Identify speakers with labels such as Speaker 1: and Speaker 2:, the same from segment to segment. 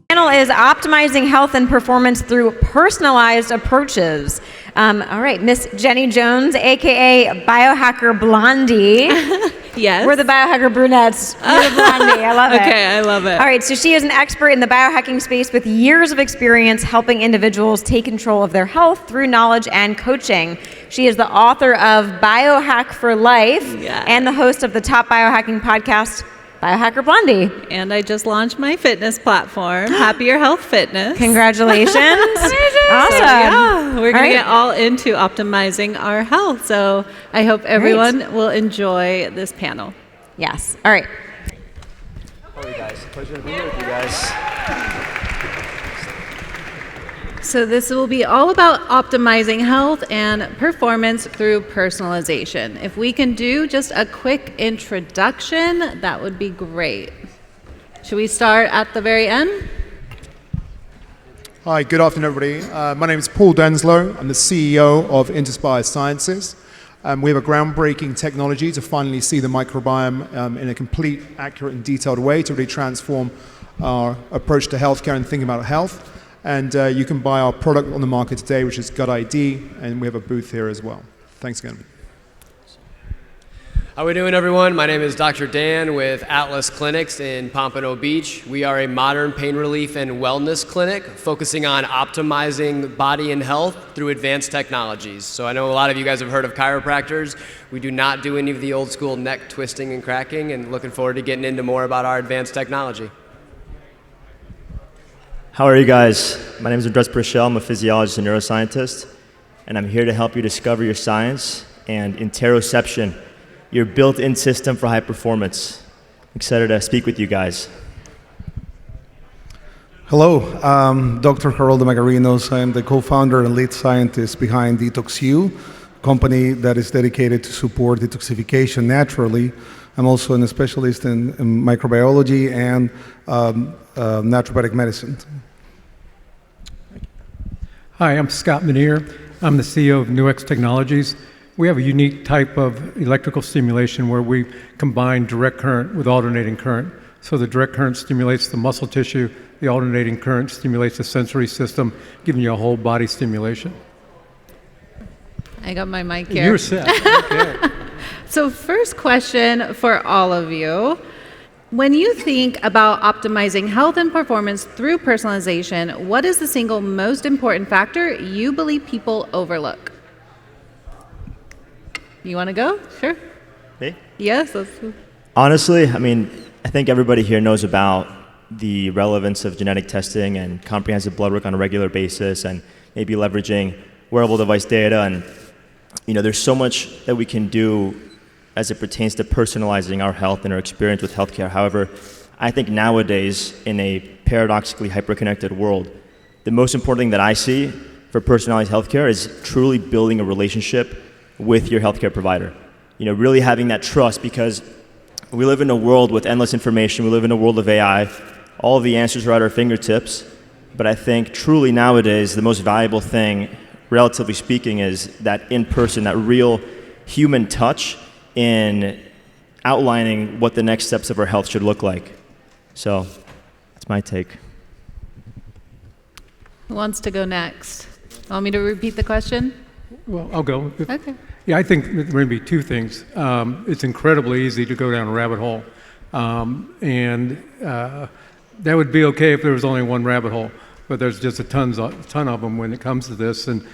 Speaker 1: Panel is optimizing health and performance through personalized approaches. All right, Miss Jenny Jones, aka Biohacker Blondie.
Speaker 2: Yes.
Speaker 1: We're the Biohacker Brunettes. You're the Blondie. I love it.
Speaker 2: Okay, I love it.
Speaker 1: All right, so she is an expert in the biohacking space with years of experience helping individuals take control of their health through knowledge and coaching. She is the author of Biohack for Life and the host of the top biohacking podcast, Biohacker Blondie.
Speaker 2: And I just launched my fitness platform, Happier Health Fitness.
Speaker 1: Congratulations. Awesome.
Speaker 2: So, yeah, we're going to get all into optimizing our health. So I hope everyone will enjoy this panel.
Speaker 1: Yes. All right.
Speaker 3: How are you guys? Pleasure to be here with you guys.
Speaker 2: So this will be all about optimizing health and performance through personalization. If we can do just a quick introduction, that would be great. Should we start at the very end?
Speaker 4: Hi, good afternoon, everybody. My name is Paul Denslow. I'm the CEO of Interspire Sciences. We have a groundbreaking technology to finally see the microbiome in a complete, accurate, and detailed way to really transform our approach to healthcare and thinking about health. And you can buy our product on the market today, which is Gut ID, and we have a booth here as well. Thanks again.
Speaker 5: How are we doing, everyone? My name is Dr. Dan with Atlas Clinics in Pompano Beach. We are a modern pain relief and wellness clinic focusing on optimizing body and health through advanced technologies. So I know a lot of you guys have heard of chiropractors. We do not do any of the old school neck twisting and cracking, and looking forward to getting into more about our advanced technology.
Speaker 3: How are you guys? My name is Andres Prichel. I'm a physiologist and neuroscientist, and I'm here to help you discover your science and interoception, your built-in system for high performance. I'm excited to speak with you guys.
Speaker 6: Hello, Dr. Geraldo Magarinos. I'm the co-founder and lead scientist behind DetoxU, a company that is dedicated to support detoxification naturally. I'm also a specialist in microbiology and naturopathic medicine.
Speaker 7: Hi, I'm Scott Menier. I'm the CEO of Nuix Technologies. We have a unique type of electrical stimulation where we combine direct current with alternating current. So the direct current stimulates the muscle tissue, the alternating current stimulates the sensory system, giving you a whole body stimulation.
Speaker 2: I got my mic here.
Speaker 7: You're set. Okay.
Speaker 2: So first question for all of you. When you think about optimizing health and performance through personalization, what is the single most important factor you believe people overlook? You want to go? Sure.
Speaker 3: Me?
Speaker 2: Yes.
Speaker 3: Honestly, I think everybody here knows about the relevance of genetic testing and comprehensive blood work on a regular basis, and maybe leveraging wearable device data. And there's so much that we can do as it pertains to personalizing our health and our experience with healthcare. However, I think nowadays, in a paradoxically hyper-connected world, the most important thing that I see for personalized healthcare is truly building a relationship with your healthcare provider. Really having that trust, because we live in a world with endless information. We live in a world of AI. All of the answers are at our fingertips. But I think truly nowadays, the most valuable thing, relatively speaking, is that in-person, that real human touch in outlining what the next steps of our health should look like. So that's my take.
Speaker 2: Who wants to go next? Want me to repeat the question?
Speaker 7: Well, I'll go.
Speaker 2: Okay.
Speaker 7: Yeah, I think there are going to be two things. It's incredibly easy to go down a rabbit hole. That would be okay if there was only one rabbit hole, but there's just a ton of them when it comes to this. And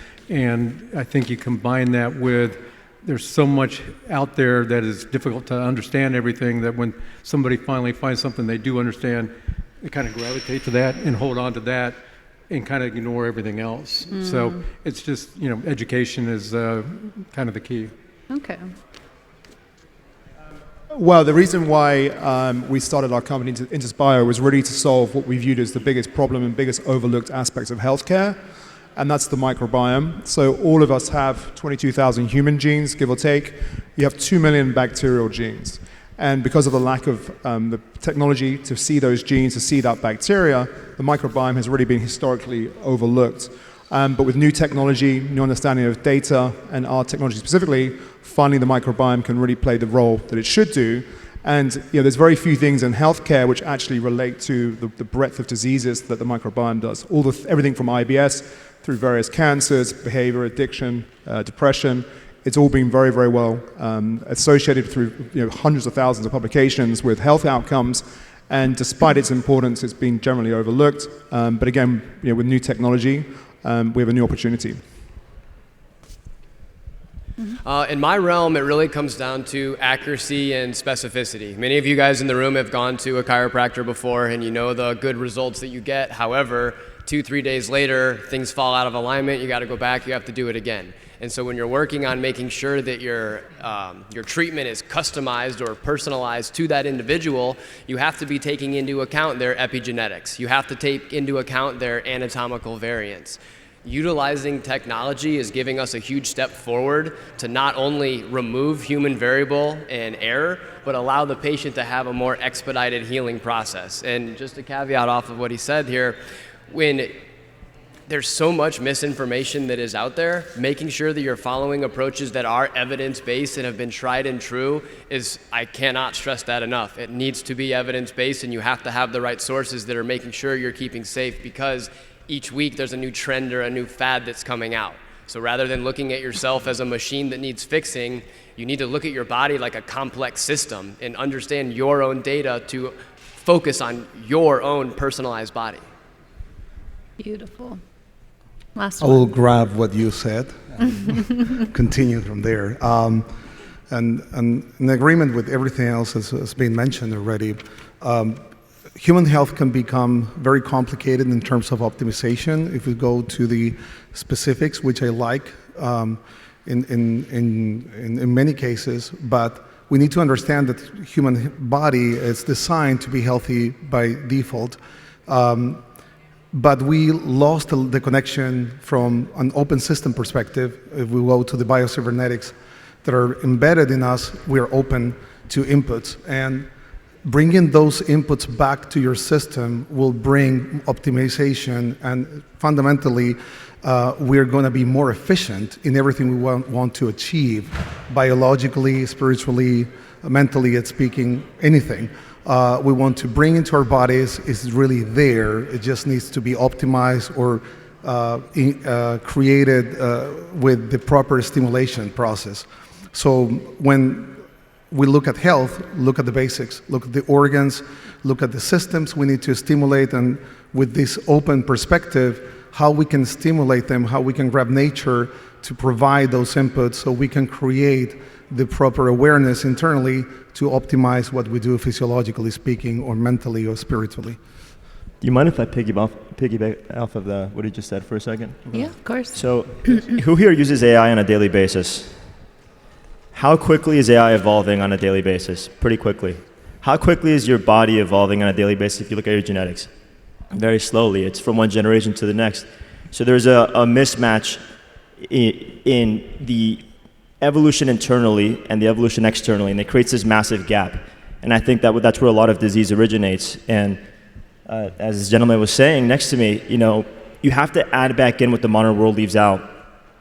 Speaker 7: I think you combine that with, there's so much out there that is difficult to understand everything, that when somebody finally finds something they do understand, they kind of gravitate to that and hold on to that and kind of ignore everything else. So it's just, education is kind of the key.
Speaker 2: Okay.
Speaker 4: Well, the reason why we started our company, Interspire, was really to solve what we viewed as the biggest problem and biggest overlooked aspects of healthcare, and that's the microbiome. So all of us have 22,000 human genes, give or take. You have 2 million bacterial genes. And because of the lack of the technology to see those genes, to see that bacteria, the microbiome has really been historically overlooked. But with new technology, new understanding of data, and our technology specifically, finally the microbiome can really play the role that it should do. And there's very few things in healthcare which actually relate to the breadth of diseases that the microbiome does. Everything from IBS through various cancers, behavior, addiction, depression. It's all been very, very well associated through hundreds of thousands of publications with health outcomes. And despite its importance, it's been generally overlooked. But again, with new technology, we have a new opportunity.
Speaker 5: In my realm, it really comes down to accuracy and specificity. Many of you guys in the room have gone to a chiropractor before, and you know the good results that you get. However, 2-3 days later, things fall out of alignment. You got to go back. You have to do it again. And so when you're working on making sure that your treatment is customized or personalized to that individual, you have to be taking into account their epigenetics. You have to take into account their anatomical variants. Utilizing technology is giving us a huge step forward to not only remove human variable and error, but allow the patient to have a more expedited healing process. And just a caveat off of what he said here, when there's so much misinformation that is out there, making sure that you're following approaches that are evidence-based and have been tried and true I cannot stress that enough. It needs to be evidence-based, and you have to have the right sources that are making sure you're keeping safe, because each week there's a new trend or a new fad that's coming out. So rather than looking at yourself as a machine that needs fixing, you need to look at your body like a complex system and understand your own data to focus on your own personalized body.
Speaker 2: Beautiful. Last
Speaker 6: I
Speaker 2: one.
Speaker 6: will grab what you said and continue from there. And in agreement with everything else that's been mentioned already, human health can become very complicated in terms of optimization if we go to the specifics, which I like in many cases, but we need to understand that the human body is designed to be healthy by default. But we lost the connection from an open system perspective. If we go to the biocybernetics that are embedded in us, we are open to inputs. And bringing those inputs back to your system will bring optimization, and fundamentally, we're going to be more efficient in everything we want to achieve, biologically, spiritually, mentally, speaking, anything. We want to bring into our bodies is really there. It just needs to be optimized or created with the proper stimulation process. So when we look at health, look at the basics, look at the organs, look at the systems we need to stimulate, and with this open perspective, how we can stimulate them, how we can grab nature to provide those inputs so we can create the proper awareness internally to optimize what we do physiologically speaking, or mentally or spiritually.
Speaker 3: Do you mind if I piggyback off of what you just said for a second?
Speaker 2: Yeah, of course.
Speaker 3: So, who here uses AI on a daily basis? How quickly is AI evolving on a daily basis? Pretty quickly. How quickly is your body evolving on a daily basis if you look at your genetics? Very slowly. It's from one generation to the next. So there's a mismatch in the evolution internally and the evolution externally, and it creates this massive gap. And I think that's where a lot of disease originates. And as this gentleman was saying next to me, you have to add back in what the modern world leaves out.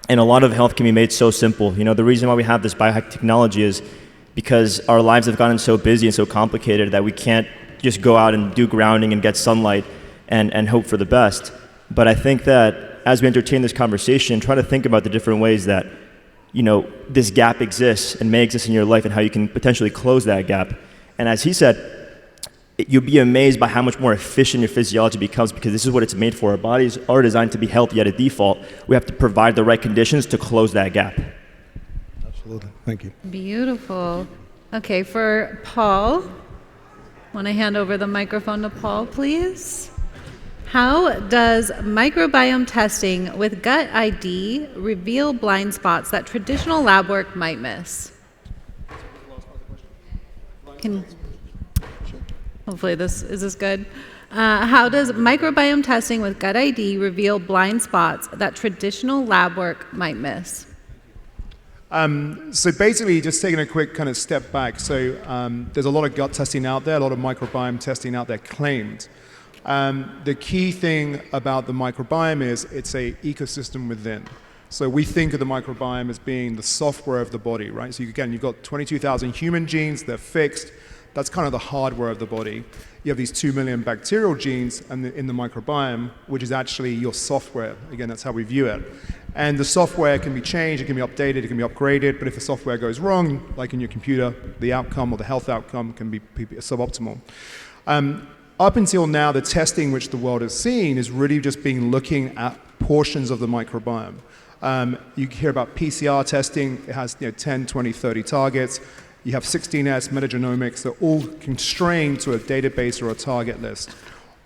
Speaker 3: And a lot of health can be made so simple. The reason why we have this biohack technology is because our lives have gotten so busy and so complicated that we can't just go out and do grounding and get sunlight and hope for the best. But I think that as we entertain this conversation, try to think about the different ways that this gap exists and may exist in your life, and how you can potentially close that gap. And as he said, you'll be amazed by how much more efficient your physiology becomes, because this is what it's made for. Our bodies are designed to be healthy at a default. We have to provide the right conditions to close that gap.
Speaker 6: Absolutely. Thank you.
Speaker 2: Beautiful. Okay, for Paul, want to hand over the microphone to Paul, please? How does microbiome testing with Gut ID reveal blind spots that traditional lab work might miss? Hopefully is this good? How does microbiome testing with Gut ID reveal blind spots that traditional lab work might miss?
Speaker 4: So basically, just taking a quick kind of step back. So there's a lot of gut testing out there, a lot of microbiome testing out there claimed. The key thing about the microbiome is it's an ecosystem within. So we think of the microbiome as being the software of the body, right? So you've got 22,000 human genes, they're fixed. That's kind of the hardware of the body. You have these 2 million bacterial genes in the microbiome, which is actually your software. Again, that's how we view it. And the software can be changed, it can be updated, it can be upgraded, but if the software goes wrong, like in your computer, the outcome or the health outcome can be suboptimal. Up until now, the testing which the world has seen is really just been looking at portions of the microbiome. You hear about PCR testing, it has 10, 20, 30 targets. You have 16S, metagenomics, they're all constrained to a database or a target list.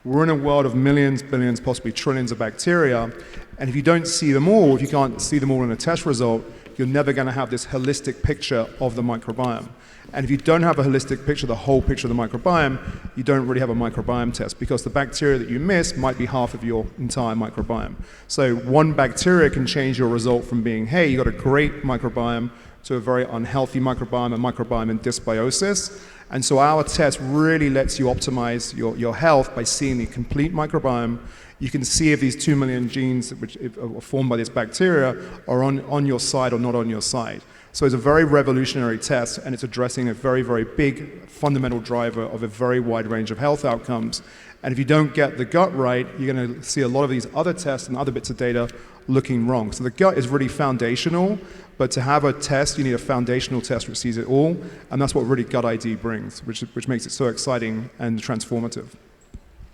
Speaker 4: We're in a world of millions, billions, possibly trillions of bacteria, and if you don't see them all, if you can't see them all in a test result, you're never going to have this holistic picture of the microbiome. And if you don't have a holistic picture, the whole picture of the microbiome, you don't really have a microbiome test because the bacteria that you miss might be half of your entire microbiome. So one bacteria can change your result from being, hey, you got a great microbiome, to a very unhealthy microbiome, a microbiome in dysbiosis. And so our test really lets you optimize your health by seeing the complete microbiome. You can see if these 2 million genes which are formed by this bacteria are on your side or not on your side. So it's a very revolutionary test, and it's addressing a very, very big fundamental driver of a very wide range of health outcomes. And if you don't get the gut right, you're going to see a lot of these other tests and other bits of data looking wrong. So the gut is really foundational, but to have a test, you need a foundational test which sees it all, and that's what really Gut ID brings, which makes it so exciting and transformative.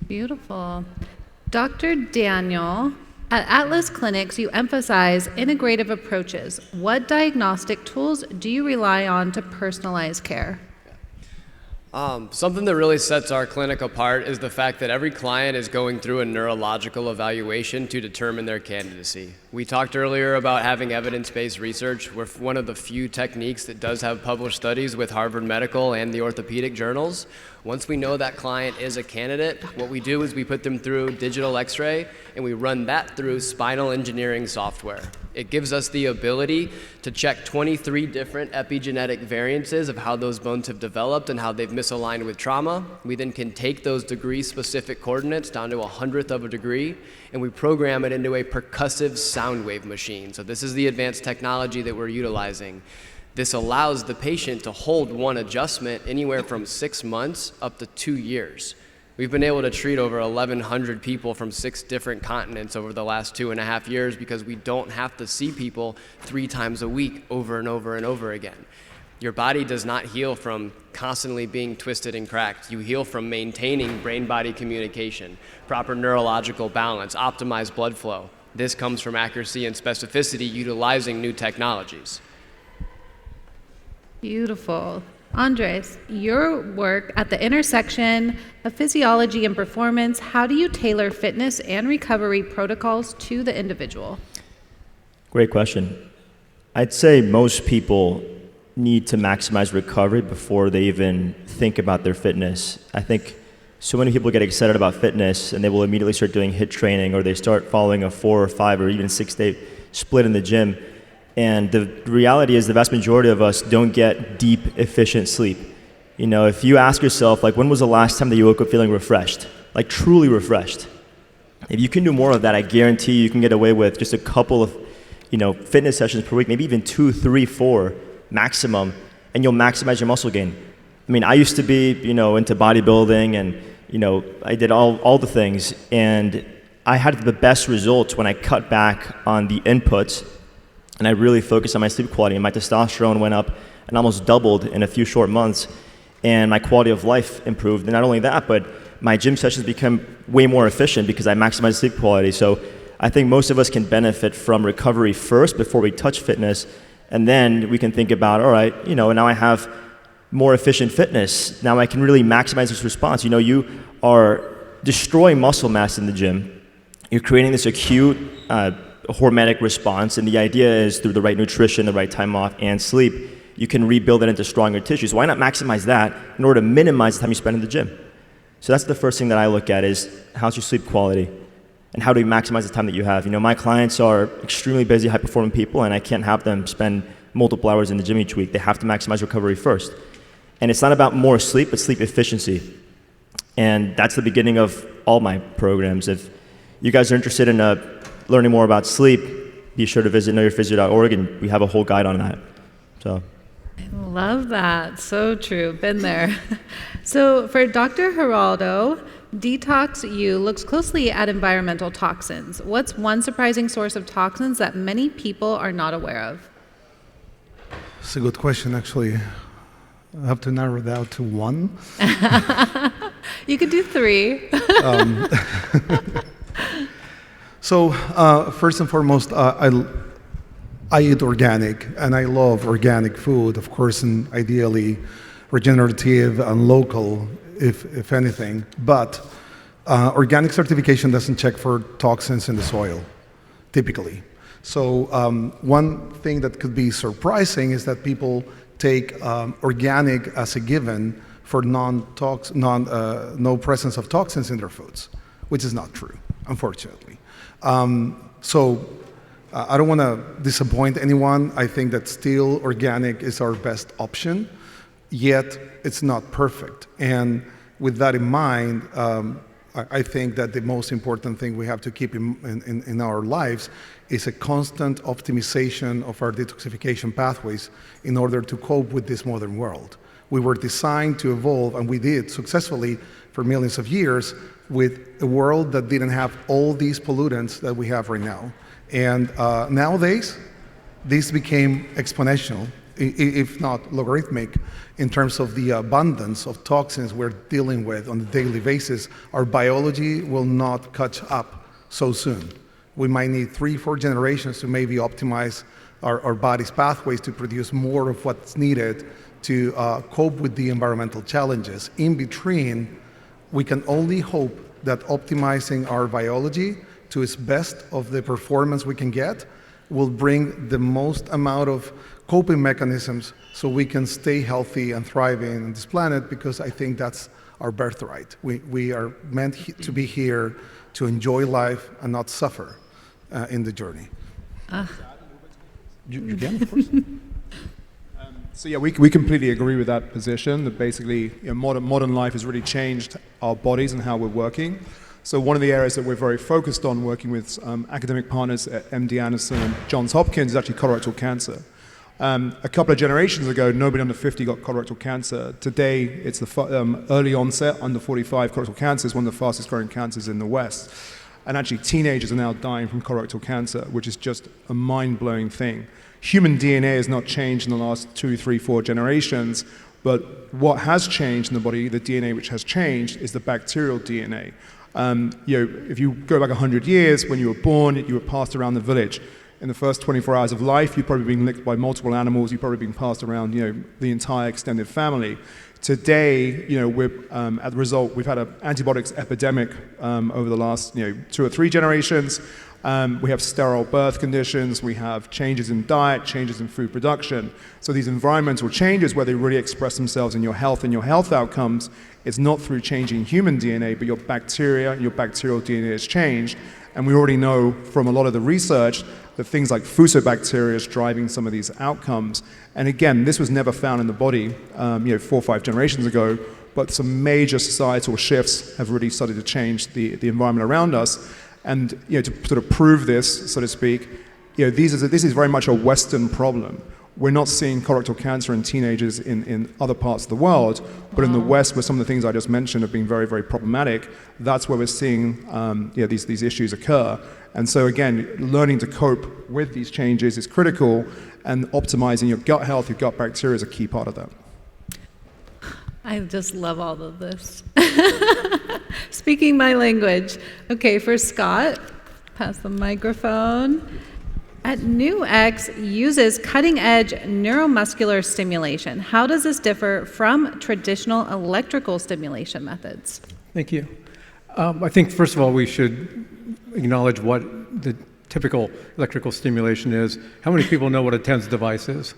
Speaker 2: Beautiful. Dr. Daniel, at Atlas Clinics, you emphasize integrative approaches. What diagnostic tools do you rely on to personalize care?
Speaker 5: Something that really sets our clinic apart is the fact that every client is going through a neurological evaluation to determine their candidacy. We talked earlier about having evidence-based research. We're one of the few techniques that does have published studies with Harvard Medical and the orthopedic journals. Once we know that client is a candidate, what we do is we put them through digital x-ray and we run that through spinal engineering software. It gives us the ability to check 23 different epigenetic variances of how those bones have developed and how they've misaligned with trauma. We then can take those degree-specific coordinates down to 100th of a degree, and we program it into a percussive sound wave machine. So this is the advanced technology that we're utilizing. This allows the patient to hold one adjustment anywhere from 6 months up to 2 years. We've been able to treat over 1,100 people from 6 different continents over the last 2.5 years because we don't have to see people 3 times a week over and over and over again. Your body does not heal from constantly being twisted and cracked. You heal from maintaining brain-body communication, proper neurological balance, optimized blood flow. This comes from accuracy and specificity utilizing new technologies.
Speaker 2: Beautiful. Andres, your work at the intersection of physiology and performance, how do you tailor fitness and recovery protocols to the individual?
Speaker 3: Great question. I'd say most people need to maximize recovery before they even think about their fitness. I think so many people get excited about fitness and they will immediately start doing HIIT training, or they start following a 4 or 5 or even 6-day split in the gym. And the reality is the vast majority of us don't get deep, efficient sleep. You know, if you ask yourself, like, when was the last time that you woke up feeling refreshed? Like, truly refreshed? If you can do more of that, I guarantee you can get away with just a couple of, fitness sessions per week, maybe even 2, 3, 4 maximum, and you'll maximize your muscle gain. I mean, I used to be, into bodybuilding and, I did all the things, and I had the best results when I cut back on the inputs and I really focused on my sleep quality, and my testosterone went up and almost doubled in a few short months, and my quality of life improved. And not only that, but my gym sessions became way more efficient because I maximized sleep quality. So I think most of us can benefit from recovery first before we touch fitness, and then we can think about, all right, now I have more efficient fitness. Now I can really maximize this response. You are destroying muscle mass in the gym. You're creating this acute hormetic response, and the idea is through the right nutrition, the right time off, and sleep, you can rebuild it into stronger tissues. Why not maximize that in order to minimize the time you spend in the gym? So that's the first thing that I look at is, how's your sleep quality? And how do you maximize the time that you have? My clients are extremely busy, high-performing people, and I can't have them spend multiple hours in the gym each week. They have to maximize recovery first. And it's not about more sleep, but sleep efficiency. And that's the beginning of all my programs. If you guys are interested in learning more about sleep, be sure to visit knowyourphysio.org, and we have a whole guide on that. So,
Speaker 2: Love that. So true. Been there. So for Dr. Geraldo, Detox U looks closely at environmental toxins. What's one surprising source of toxins that many people are not aware of?
Speaker 6: It's a good question, actually. I have to narrow it down to one.
Speaker 2: You could do 3.
Speaker 6: So, first and foremost, I eat organic, and I love organic food, of course, and ideally regenerative and local, if anything. But organic certification doesn't check for toxins in the soil, typically. So one thing that could be surprising is that people take organic as a given for no presence of toxins in their foods, which is not true, unfortunately. I don't want to disappoint anyone. I think that still organic is our best option, yet it's not perfect. And with that in mind, I think that the most important thing we have to keep in our lives is a constant optimization of our detoxification pathways in order to cope with this modern world. We were designed to evolve, and we did successfully for millions of years, with a world that didn't have all these pollutants that we have right now. And nowadays, these became exponential, if not logarithmic, in terms of the abundance of toxins we're dealing with on a daily basis. Our biology will not catch up so soon. We might need 3-4 generations to maybe optimize our body's pathways to produce more of what's needed to cope with the environmental challenges. In between, we can only hope that optimizing our biology to its best of the performance we can get will bring the most amount of coping mechanisms so we can stay healthy and thriving on this planet, because I think that's our birthright. We are meant to be here to enjoy life and not suffer in the journey. You can, of course.
Speaker 4: So yeah, we completely agree with that position, that basically modern life has really changed our bodies and how we're working. So one of the areas that we're very focused on working with academic partners at MD Anderson and Johns Hopkins is actually colorectal cancer. A couple of generations ago, nobody under 50 got colorectal cancer. Today, it's the early onset, under 45 colorectal cancer is one of the fastest growing cancers in the West. And actually, teenagers are now dying from colorectal cancer, which is just a mind-blowing thing. Human DNA has not changed in the last 2, 3, 4 generations, but what has changed in the body, the DNA which has changed, is the bacterial DNA. If you go back 100 years, when you were born, you were passed around the village. In the first 24 hours of life, you've probably been licked by multiple animals. You've probably been passed around, the entire extended family. Today, we're at the result, we've had an antibiotics epidemic over the last 2 or 3 generations. We have sterile birth conditions. We have changes in diet, changes in food production. So these environmental changes, where they really express themselves in your health and your health outcomes, it's not through changing human DNA, but your bacteria, your bacterial DNA has changed. And we already know from a lot of the research that things like fusobacteria is driving some of these outcomes. And again, this was never found in the body 4 or 5 generations ago, but some major societal shifts have really started to change the environment around us. And to sort of prove this, so to speak, this is very much a Western problem. We're not seeing colorectal cancer in teenagers in other parts of the world, but in the West, where some of the things I just mentioned have been very, very problematic, that's where we're seeing these issues occur. And so again, learning to cope with these changes is critical, and optimizing your gut health, your gut bacteria is a key part of that.
Speaker 2: I just love all of this. Speaking my language. Okay, for Scott, pass the microphone. At NewX uses cutting-edge neuromuscular stimulation. How does this differ from traditional electrical stimulation methods?
Speaker 7: Thank you. I think, first of all, we should acknowledge what the typical electrical stimulation is. How many people know what a TENS device is?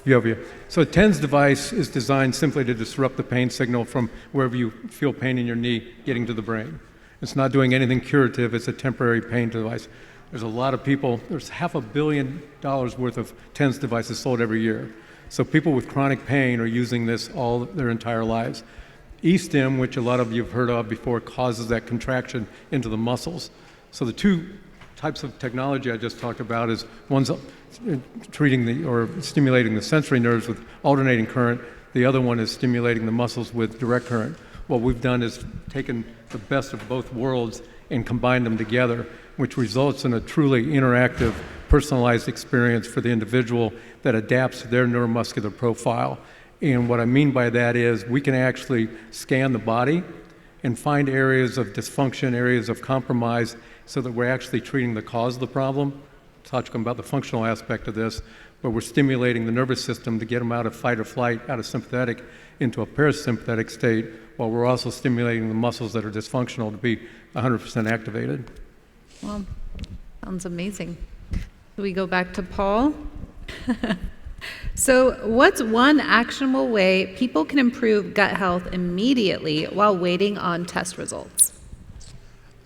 Speaker 7: Few of you. So a TENS device is designed simply to disrupt the pain signal from wherever you feel pain in your knee getting to the brain. It's not doing anything curative. It's a temporary pain device. There's a lot of people, there's $500 million worth of TENS devices sold every year. So people with chronic pain are using this all their entire lives. E-stim, which a lot of you have heard of before, causes that contraction into the muscles. So the two types of technology I just talked about is one's treating or stimulating the sensory nerves with alternating current. The other one is stimulating the muscles with direct current. What we've done is taken the best of both worlds and combined them together, which results in a truly interactive, personalized experience for the individual that adapts to their neuromuscular profile. And what I mean by that is we can actually scan the body and find areas of dysfunction, areas of compromise, so that we're actually treating the cause of the problem. Talk about the functional aspect of this, but we're stimulating the nervous system to get them out of fight or flight, out of sympathetic into a parasympathetic state, while we're also stimulating the muscles that are dysfunctional to be 100% activated.
Speaker 2: Well, sounds amazing. So we go back to Paul. So what's one actionable way people can improve gut health immediately while waiting on test results?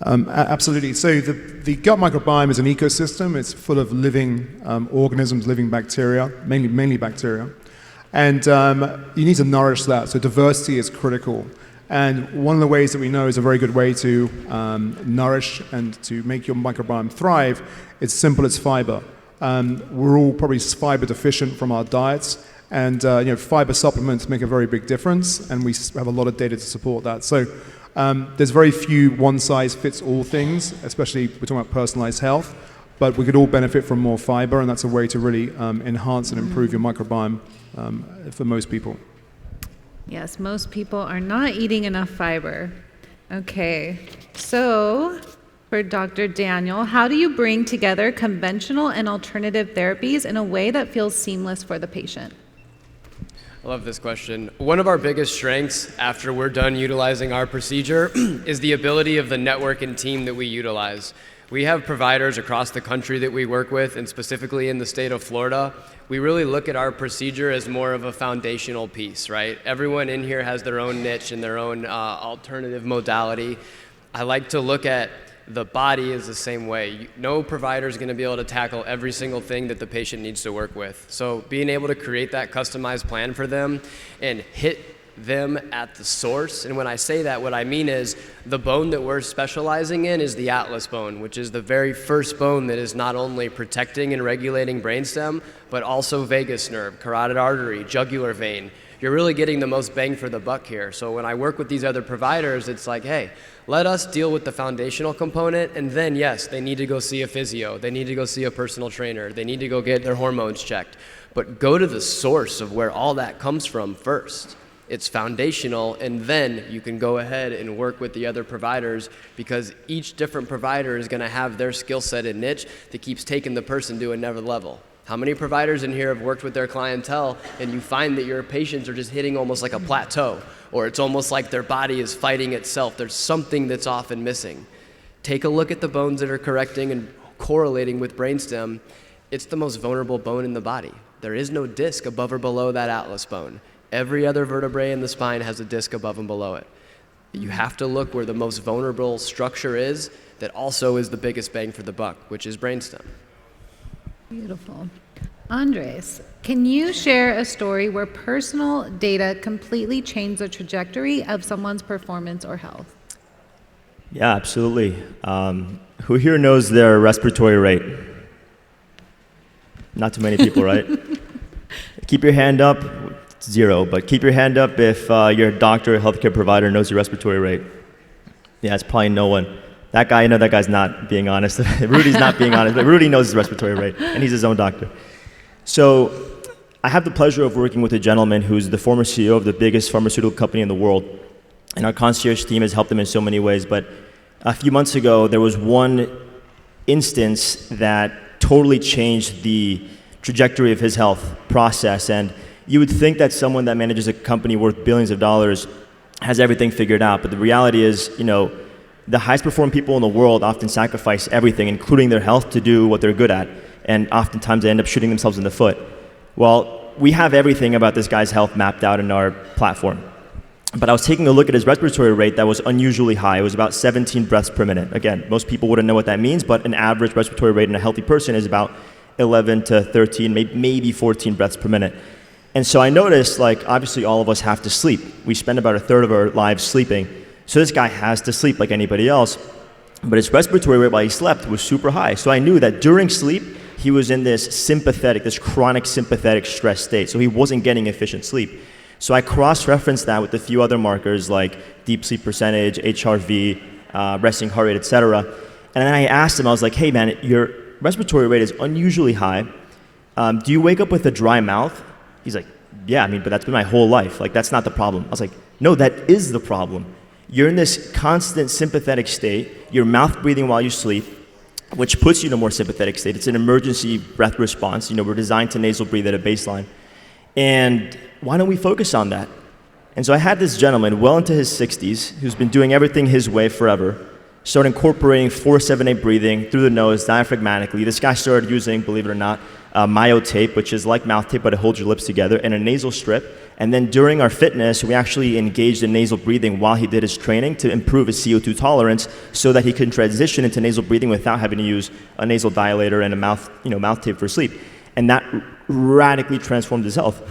Speaker 4: Absolutely. So the gut microbiome is an ecosystem. It's full of living organisms, living bacteria, mainly bacteria. And you need to nourish that. So diversity is critical. And one of the ways that we know is a very good way to nourish and to make your microbiome thrive, it's simple as fiber. We're all probably fiber deficient from our diets, and fiber supplements make a very big difference, and we have a lot of data to support that. So there's very few one-size-fits-all things, especially we're talking about personalized health, but we could all benefit from more fiber, and that's a way to really enhance and improve your microbiome for most people.
Speaker 2: Yes, most people are not eating enough fiber. Okay, so for Dr. Daniel, how do you bring together conventional and alternative therapies in a way that feels seamless for the patient?
Speaker 5: I love this question. One of our biggest strengths after we're done utilizing our procedure is the ability of the network and team that we utilize. We have providers across the country that we work with, and specifically in the state of Florida. We really look at our procedure as more of a foundational piece, right? Everyone in here has their own niche and their own alternative modality. I like to look at the body is the same way. No provider is going to be able to tackle every single thing that the patient needs to work with. So being able to create that customized plan for them and hit them at the source, and when I say that, what I mean is the bone that we're specializing in is the atlas bone, which is the very first bone that is not only protecting and regulating brainstem, but also vagus nerve, carotid artery, jugular vein. You're really getting the most bang for the buck here. So when I work with these other providers, it's like, hey, let us deal with the foundational component, and then yes, they need to go see a physio, they need to go see a personal trainer, they need to go get their hormones checked. But go to the source of where all that comes from first. It's foundational, and then you can go ahead and work with the other providers, because each different provider is gonna have their skill set and niche that keeps taking the person to another level. How many providers in here have worked with their clientele and you find that your patients are just hitting almost like a plateau, or it's almost like their body is fighting itself? There's something that's often missing. Take a look at the bones that are correcting and correlating with brainstem. It's the most vulnerable bone in the body. There is no disc above or below that atlas bone. Every other vertebrae in the spine has a disc above and below it. You have to look where the most vulnerable structure is that also is the biggest bang for the buck, which is brainstem.
Speaker 2: Beautiful. Andres, can you share a story where personal data completely changed the trajectory of someone's performance or health?
Speaker 3: Yeah, absolutely. Who here knows their respiratory rate? Not too many people, right? Keep your hand up. It's 0, but keep your hand up if your doctor or healthcare provider knows your respiratory rate. Yeah, it's probably no one. That guy, that guy's not being honest. Rudy's not being honest, but Rudy knows his respiratory rate, and he's his own doctor. So I have the pleasure of working with a gentleman who's the former CEO of the biggest pharmaceutical company in the world, and our concierge team has helped him in so many ways. But a few months ago, there was one instance that totally changed the trajectory of his health process. And you would think that someone that manages a company worth billions of dollars has everything figured out, but the reality is, the highest performing people in the world often sacrifice everything, including their health, to do what they're good at, and oftentimes they end up shooting themselves in the foot. Well, we have everything about this guy's health mapped out in our platform. But I was taking a look at his respiratory rate that was unusually high. It was about 17 breaths per minute. Again, most people wouldn't know what that means, but an average respiratory rate in a healthy person is about 11 to 13, maybe 14 breaths per minute. And so I noticed, obviously all of us have to sleep. We spend about a third of our lives sleeping. So this guy has to sleep like anybody else. but his respiratory rate while he slept was super high. So I knew that during sleep, he was in this chronic sympathetic stress state. So he wasn't getting efficient sleep. So I cross-referenced that with a few other markers like deep sleep percentage, HRV, resting heart rate, etc. And then I asked him, I was like, hey man, your respiratory rate is unusually high. Do you wake up with a dry mouth? He's like, yeah, I mean, but that's been my whole life. Like, that's not the problem. I was like, no, that is the problem. You're in this constant sympathetic state. You're mouth breathing while you sleep, which puts you in a more sympathetic state. It's an emergency breath response. We're designed to nasal breathe at a baseline. And why don't we focus on that? And so I had this gentleman well into his 60s who's been doing everything his way forever, started incorporating 4-7-8 breathing through the nose diaphragmatically. This guy started using, believe it or not, myo tape, which is like mouth tape, but it holds your lips together, and a nasal strip. And then during our fitness, we actually engaged in nasal breathing while he did his training to improve his CO2 tolerance so that he could transition into nasal breathing without having to use a nasal dilator and a mouth tape for sleep. And that radically transformed his health.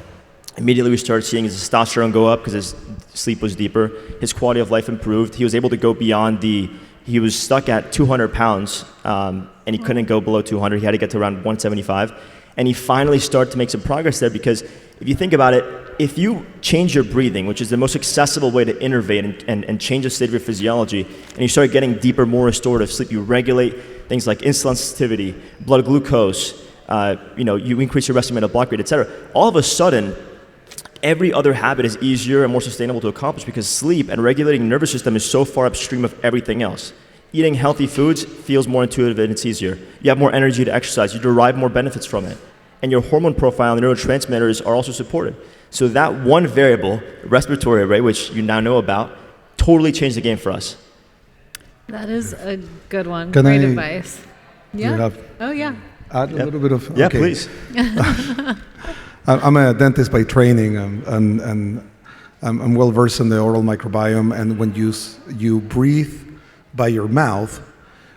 Speaker 3: Immediately we started seeing his testosterone go up because his sleep was deeper. His quality of life improved. He was able to go beyond he was stuck at 200 pounds and he couldn't go below 200. He had to get to around 175. And he finally started to make some progress there because if you think about it, if you change your breathing, which is the most accessible way to innervate and change the state of your physiology, and you start getting deeper, more restorative sleep, you regulate things like insulin sensitivity, blood glucose, you increase your resting metabolic rate, etc. All of a sudden, every other habit is easier and more sustainable to accomplish because sleep and regulating the nervous system is so far upstream of everything else. Eating healthy foods feels more intuitive and it's easier. You have more energy to exercise. You derive more benefits from it. And your hormone profile and the neurotransmitters are also supported. So that one variable, respiratory rate, which you now know about, totally changed the game for us.
Speaker 2: That is a good one.
Speaker 6: Can
Speaker 2: Great
Speaker 6: I-
Speaker 2: advice. Yeah. Oh, yeah.
Speaker 6: Add a little bit of...
Speaker 3: Yeah,
Speaker 6: okay.
Speaker 3: please.
Speaker 6: I'm a dentist by training, and I'm well versed in the oral microbiome. And when you breathe by your mouth,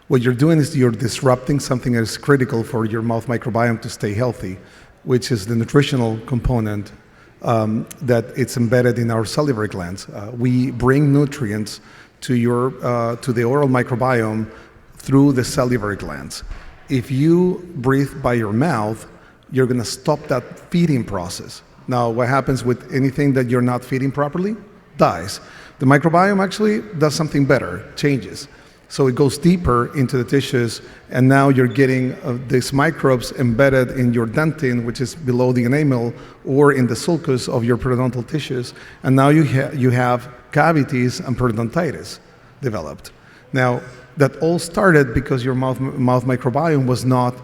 Speaker 6: what you're doing is you're disrupting something that is critical for your mouth microbiome to stay healthy, which is the nutritional component that it's embedded in our salivary glands. We bring nutrients to the oral microbiome through the salivary glands. If you breathe by your mouth, you're going to stop that feeding process. Now, what happens with anything that you're not feeding properly? Dies. The microbiome actually does something better, changes. So it goes deeper into the tissues, and now you're getting these microbes embedded in your dentin, which is below the enamel, or in the sulcus of your periodontal tissues, and now you have cavities and periodontitis developed. Now, that all started because your mouth microbiome was not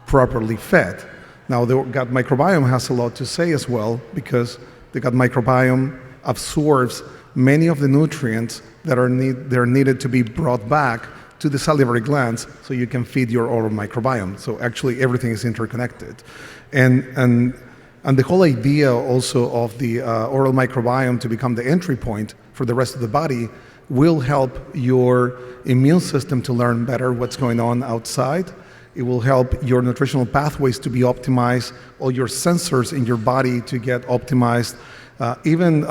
Speaker 6: properly fed. Now, the gut microbiome has a lot to say as well, because the gut microbiome absorbs many of the nutrients that are needed to be brought back to the salivary glands so you can feed your oral microbiome. So actually everything is interconnected. And the whole idea also of the oral microbiome to become the entry point for the rest of the body will help your immune system to learn better what's going on outside. It will help your nutritional pathways to be optimized, all your sensors in your body to get optimized. Even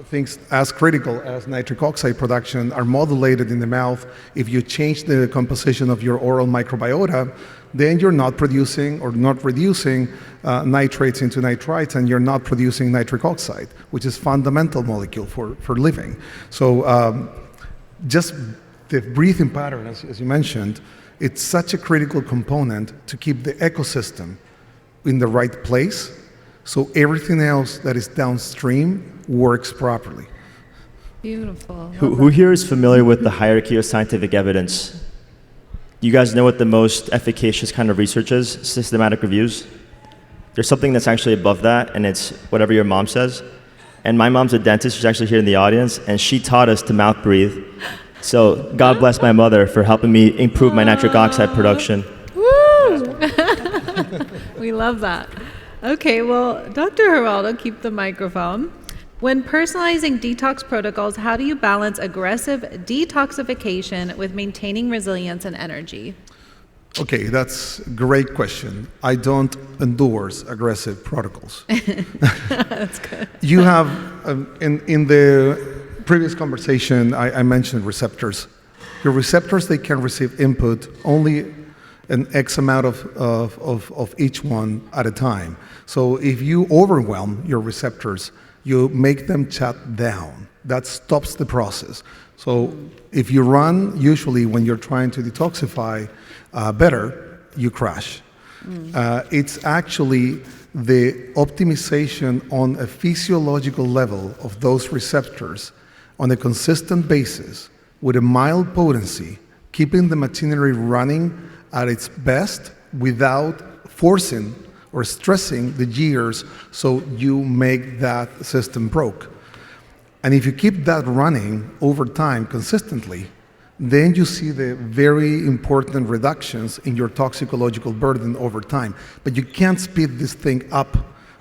Speaker 6: things as critical as nitric oxide production are modulated in the mouth. If you change the composition of your oral microbiota, then you're not producing or not reducing nitrates into nitrites, and you're not producing nitric oxide, which is fundamental molecule for living. So just the breathing pattern, as you mentioned, it's such a critical component to keep the ecosystem in the right place, so everything else that is downstream works properly.
Speaker 2: Beautiful.
Speaker 3: Who here is familiar with the hierarchy of scientific evidence? You guys know what the most efficacious kind of research is? Systematic reviews. There's something that's actually above that, and it's whatever your mom says. And my mom's a dentist. She's actually here in the audience, and she taught us to mouth breathe. So God bless my mother for helping me improve my nitric oxide production.
Speaker 2: Woo! We love that. Okay, well, Dr. Geraldo, keep the microphone. When personalizing detox protocols, how do you balance aggressive detoxification with maintaining resilience and energy?
Speaker 6: Okay, that's a great question. I don't endorse aggressive protocols.
Speaker 2: That's good.
Speaker 6: You have, in the previous conversation, I mentioned receptors Your receptors, they can receive input only an X amount of each one at a time. So if you overwhelm your receptors, you make them shut down. That stops the process. So if you run, usually when you're trying to detoxify better, you crash. It's actually the optimization on a physiological level of those receptors on a consistent basis with a mild potency, keeping the machinery running at its best without forcing or stressing the gears so you make that system broke. And if you keep that running over time consistently, then you see the very important reductions in your toxicological burden over time. But you can't speed this thing up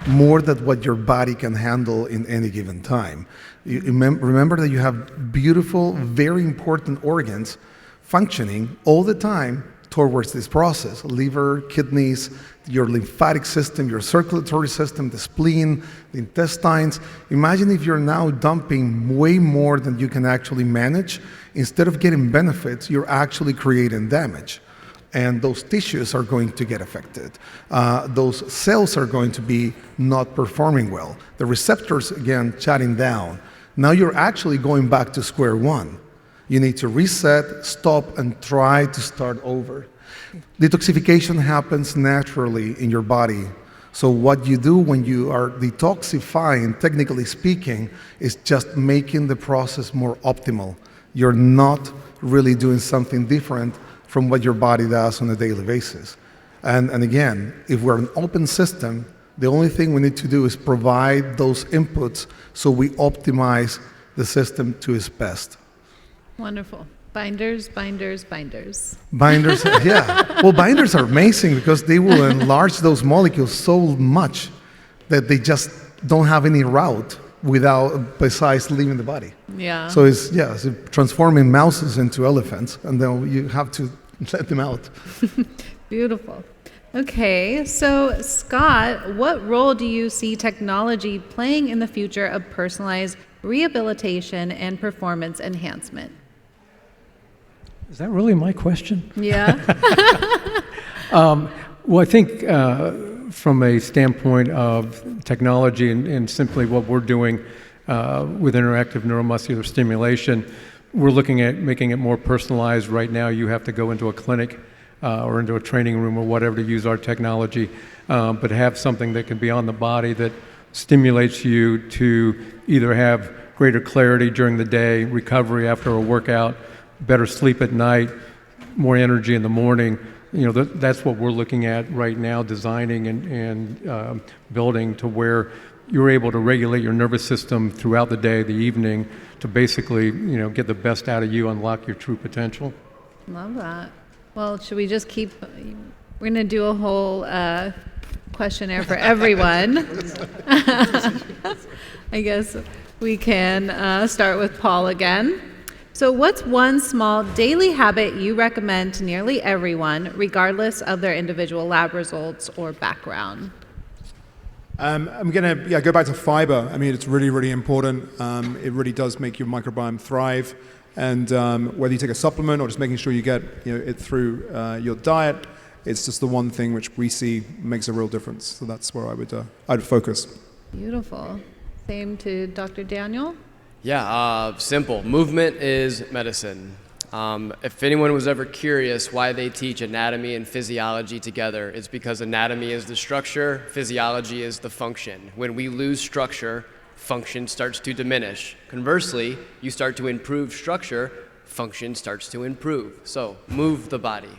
Speaker 6: more than what your body can handle in any given time. You remember that you have beautiful, very important organs functioning all the time towards this process. Liver, kidneys, your lymphatic system, your circulatory system, the spleen, the intestines. Imagine if you're now dumping way more than you can actually manage. Instead of getting benefits, you're actually creating damage. And those tissues are going to get affected. Those cells are going to be not performing well. The receptors, again, shutting down. Now you're actually going back to square one. You need to reset, stop, and try to start over. Detoxification happens naturally in your body. So what you do when you are detoxifying, technically speaking, is just making the process more optimal. You're not really doing something different from what your body does on a daily basis. And again, if we're an open system, the only thing we need to do is provide those inputs so we optimize the system to its best.
Speaker 2: Wonderful. Binders, binders, binders.
Speaker 6: Binders, yeah. Well, binders are amazing because they will enlarge those molecules so much that they just don't have any route besides leaving the body.
Speaker 2: Yeah.
Speaker 6: So it's transforming mouses into elephants, and then you have to let them out.
Speaker 2: Beautiful. Okay, so Scott, what role do you see technology playing in the future of personalized rehabilitation and performance enhancement?
Speaker 7: Is that really my question?
Speaker 2: Yeah.
Speaker 7: Well, I think from a standpoint of technology and simply what we're doing with interactive neuromuscular stimulation, we're looking at making it more personalized. Right now, you have to go into a clinic or into a training room or whatever to use our technology, but have something that can be on the body that stimulates you to either have greater clarity during the day, recovery after a workout, better sleep at night, more energy in the morning. You know, that's what we're looking at right now, designing and building to where you're able to regulate your nervous system throughout the day, the evening, to basically, you know, get the best out of you, unlock your true potential.
Speaker 2: Love that. Well, should we just keep, we're going to do a whole questionnaire for everyone. I guess we can start with Paul again. So what's one small daily habit you recommend to nearly everyone, regardless of their individual lab results or background?
Speaker 4: I'm going to go back to fiber. I mean, it's really, really important. It really does make your microbiome thrive. And whether you take a supplement or just making sure you get it through your diet, it's just the one thing which we see makes a real difference. So that's where I'd focus.
Speaker 2: Beautiful. Same to Dr. Daniel?
Speaker 5: Yeah, simple. Movement is medicine. If anyone was ever curious why they teach anatomy and physiology together, it's because anatomy is the structure, physiology is the function. When we lose structure, function starts to diminish. Conversely, you start to improve structure, function starts to improve. So move the body.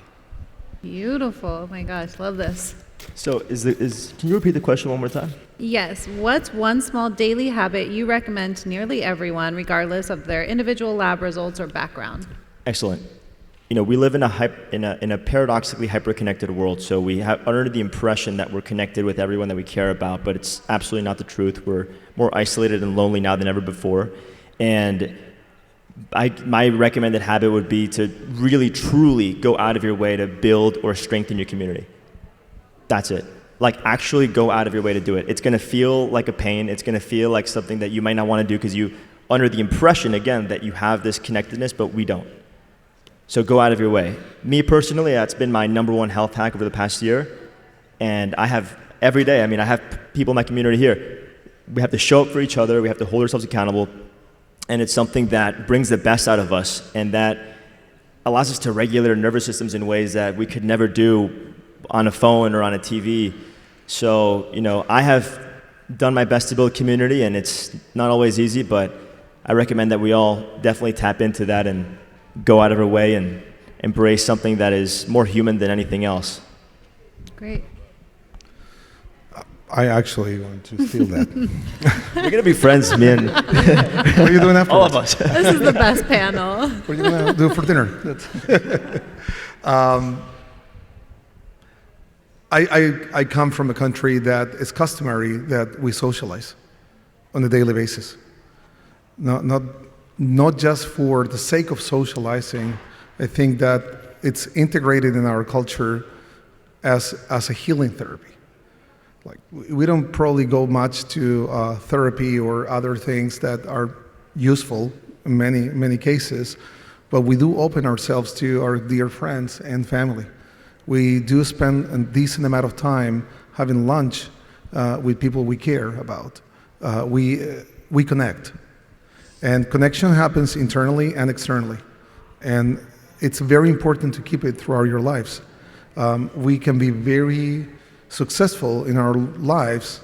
Speaker 2: Beautiful. Oh my gosh, love this.
Speaker 3: So can you repeat the question one more time?
Speaker 2: Yes. What's one small daily habit you recommend to nearly everyone, regardless of their individual lab results or background?
Speaker 3: Excellent. You know, we live in a paradoxically hyper-connected world, so we have under the impression that we're connected with everyone that we care about, but it's absolutely not the truth. We're more isolated and lonely now than ever before. And my recommended habit would be to really, truly go out of your way to build or strengthen your community. That's it. Like, actually go out of your way to do it. It's going to feel like a pain. It's going to feel like something that you might not want to do because you under the impression, again, that you have this connectedness, but we don't. So go out of your way. Me personally, that's been my number one health hack over the past year. And I have every day, I mean, I have people in my community here. We have to show up for each other. We have to hold ourselves accountable. And it's something that brings the best out of us and that allows us to regulate our nervous systems in ways that we could never do on a phone or on a TV. So, I have done my best to build community, and it's not always easy, but I recommend that we all definitely tap into that and go out of our way and embrace something that is more human than anything else.
Speaker 2: Great.
Speaker 6: I actually want to steal that.
Speaker 3: We're going to be friends, me and
Speaker 6: What are you doing after?
Speaker 3: all of us.
Speaker 2: This is the best panel.
Speaker 6: What are you going to do for dinner? I come from a country that it's customary that we socialize on a daily basis. Not just for the sake of socializing. I think that it's integrated in our culture as a healing therapy. Like, we don't probably go much to therapy or other things that are useful in many cases, but we do open ourselves to our dear friends and family. We do spend a decent amount of time having lunch with people we care about. We connect. And connection happens internally and externally. And it's very important to keep it throughout your lives. We can be very successful in our lives,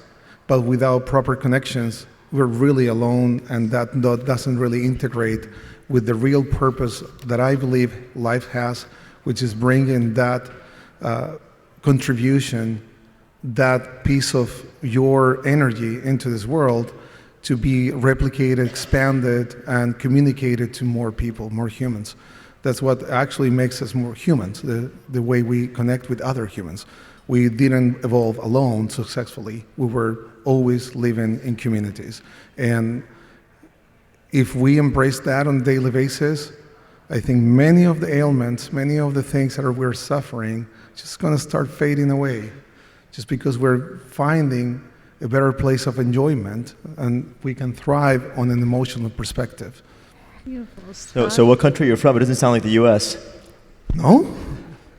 Speaker 6: but without proper connections, we're really alone, and that doesn't really integrate with the real purpose that I believe life has, which is bringing that contribution, that piece of your energy into this world to be replicated, expanded, and communicated to more people, more humans. That's what actually makes us more humans, the way we connect with other humans. We didn't evolve alone successfully. We were always living in communities. And if we embrace that on a daily basis, I think many of the ailments, many of the things that we're suffering, just going to start fading away, just because we're finding a better place of enjoyment, and we can thrive on an emotional perspective.
Speaker 2: Beautiful.
Speaker 3: So what country you're from? It doesn't sound like the U.S.
Speaker 6: No?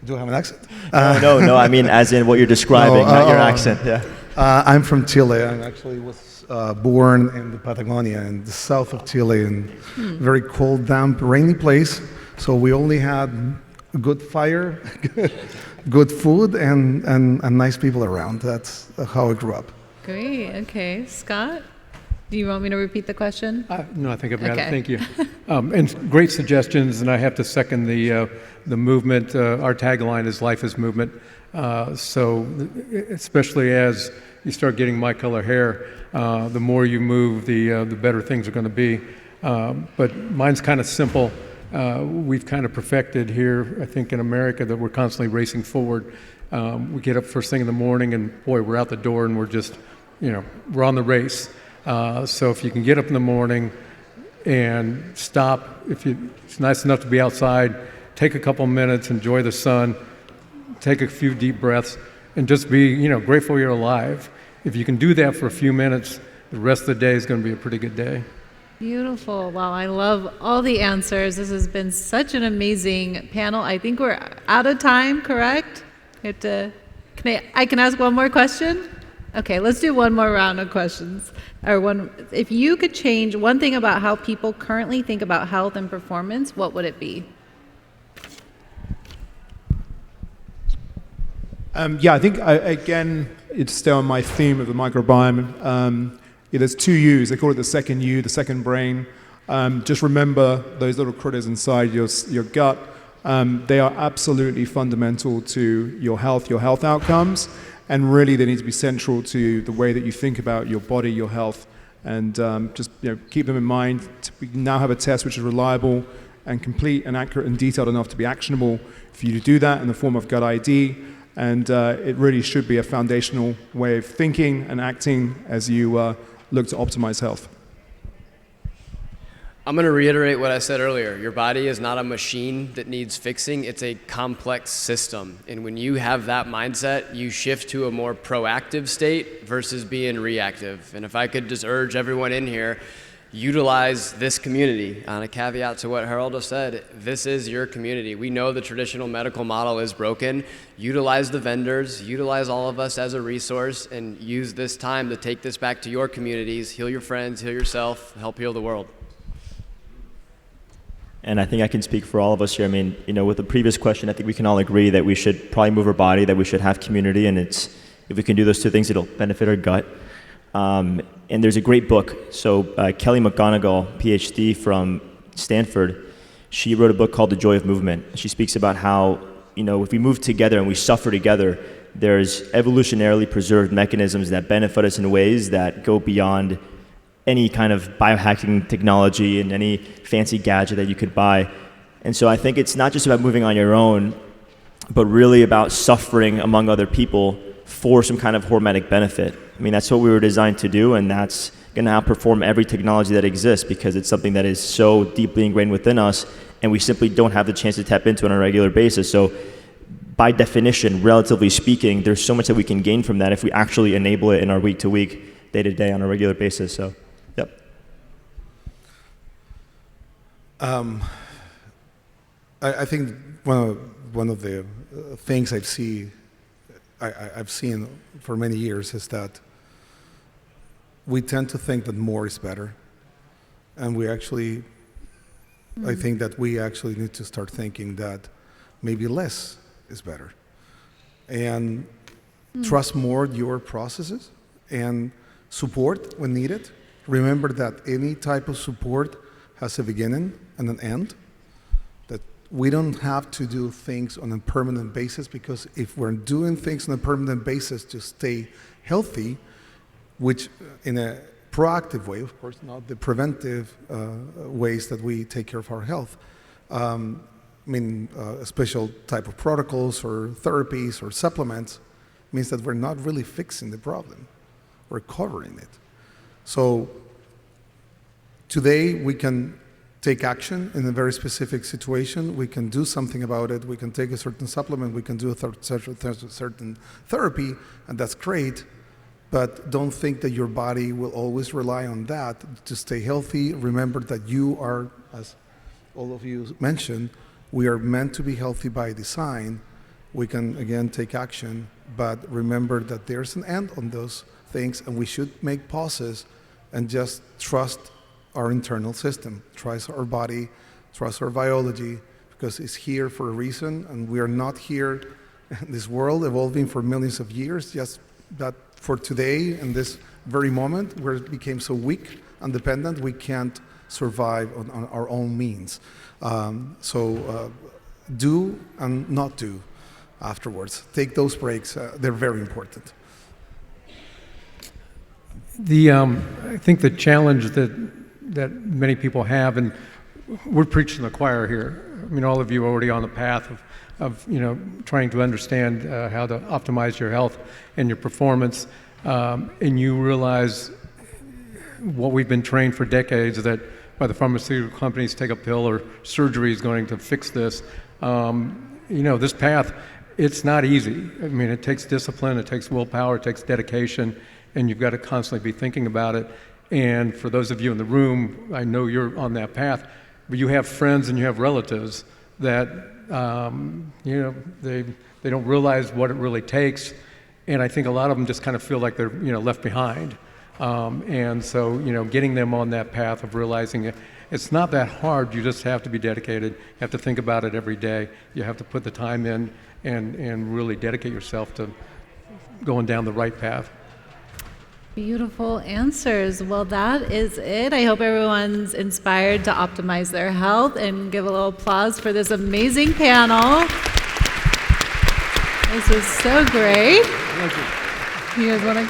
Speaker 6: Do I have an accent?
Speaker 3: No. I mean, as in what you're describing, not your accent. Yeah.
Speaker 6: I'm from Chile. I actually was born in the Patagonia, in the south of Chile, in a very cold, damp, rainy place. So we only had good fire, good food, and nice people around. That's how I grew up.
Speaker 2: Great. Okay. Scott, do you want me to repeat the question?
Speaker 7: No, I think I've got
Speaker 2: Okay.
Speaker 7: it. Thank you. And great suggestions, and I have to second the movement. Our tagline is "Life is Movement." So, especially as you start getting my color hair, the more you move, the better things are going to be. But mine's kind of simple. We've kind of perfected here, I think, in America, that we're constantly racing forward. We get up first thing in the morning, and boy, we're out the door, and we're just, we're on the race. So if you can get up in the morning and stop, it's nice enough to be outside, take a couple minutes, enjoy the sun, take a few deep breaths, and just be, grateful you're alive. If you can do that for a few minutes, the rest of the day is going to be a pretty good day.
Speaker 2: Beautiful. Wow, I love all the answers. This has been such an amazing panel. I think we're out of time, correct? I can ask one more question? Okay, let's do one more round of questions. If you could change one thing about how people currently think about health and performance, what would it be?
Speaker 4: I think, again, it's still on my theme of the microbiome. There's two U's. They call it the second U, the second brain. Just remember those little critters inside your gut. They are absolutely fundamental to your health outcomes, and really they need to be central to the way that you think about your body, your health, and just keep them in mind. We now have a test which is reliable and complete and accurate and detailed enough to be actionable for you to do that in the form of Gut ID. And it really should be a foundational way of thinking and acting as you look to optimize health.
Speaker 5: I'm going to reiterate what I said earlier. Your body is not a machine that needs fixing. It's a complex system. And when you have that mindset, you shift to a more proactive state versus being reactive. And if I could just urge everyone in here, utilize this community. On a caveat to what Harold has said, this is your community. We know the traditional medical model is broken. Utilize the vendors, utilize all of us as a resource, and use this time to take this back to your communities, heal your friends, heal yourself, help heal the world.
Speaker 3: And I think I can speak for all of us here. I mean, with the previous question, I think we can all agree that we should probably move our body, that we should have community, and if we can do those two things, it'll benefit our gut. And there's a great book. So Kelly McGonigal, PhD from Stanford, she wrote a book called The Joy of Movement. She speaks about how, if we move together and we suffer together, there's evolutionarily preserved mechanisms that benefit us in ways that go beyond any kind of biohacking technology and any fancy gadget that you could buy. And so I think it's not just about moving on your own, but really about suffering among other people for some kind of hormetic benefit. I mean, that's what we were designed to do, and that's going to outperform every technology that exists because it's something that is so deeply ingrained within us, and we simply don't have the chance to tap into it on a regular basis. So by definition, relatively speaking, there's so much that we can gain from that if we actually enable it in our week-to-week, day-to-day on a regular basis. So, yep.
Speaker 6: I think one of the things I've seen for many years is that we tend to think that more is better, and I think that we actually need to start thinking that maybe less is better, and trust more your processes and support when needed. Remember that any type of support has a beginning and an end. We don't have to do things on a permanent basis, because if we're doing things on a permanent basis to stay healthy, which in a proactive way, of course, not the preventive ways that we take care of our health, a special type of protocols or therapies or supplements means that we're not really fixing the problem, we're covering it. So today we can take action in a very specific situation. We can do something about it. We can take a certain supplement. We can do a certain therapy, and that's great. But don't think that your body will always rely on that to stay healthy. Remember that you are, as all of you mentioned, we are meant to be healthy by design. We can, again, take action, but remember that there's an end on those things, and we should make pauses and just trust our internal system, trust our body, trust our biology, because it's here for a reason, and we are not here in this world evolving for millions of years, just that for today, in this very moment, where it became so weak and dependent, we can't survive on our own means. So do and not do afterwards. Take those breaks, they're very important.
Speaker 7: I think the challenge that many people have, and we're preaching to the choir here. I mean, all of you are already on the path of trying to understand how to optimize your health and your performance, and you realize what we've been trained for decades, that by the pharmaceutical companies, take a pill or surgery is going to fix this. This path, it's not easy. I mean, it takes discipline, it takes willpower, it takes dedication, and you've got to constantly be thinking about it. And for those of you in the room, I know you're on that path, but you have friends and you have relatives that, they don't realize what it really takes. And I think a lot of them just kind of feel like they're, left behind. And so, getting them on that path of realizing it's not that hard. You just have to be dedicated. You have to think about it every day. You have to put the time in and really dedicate yourself to going down the right path.
Speaker 2: Beautiful answers. Well, that is it. I hope everyone's inspired to optimize their health, and give a little applause for this amazing panel. This is so great.
Speaker 7: Thank you.
Speaker 2: You guys want to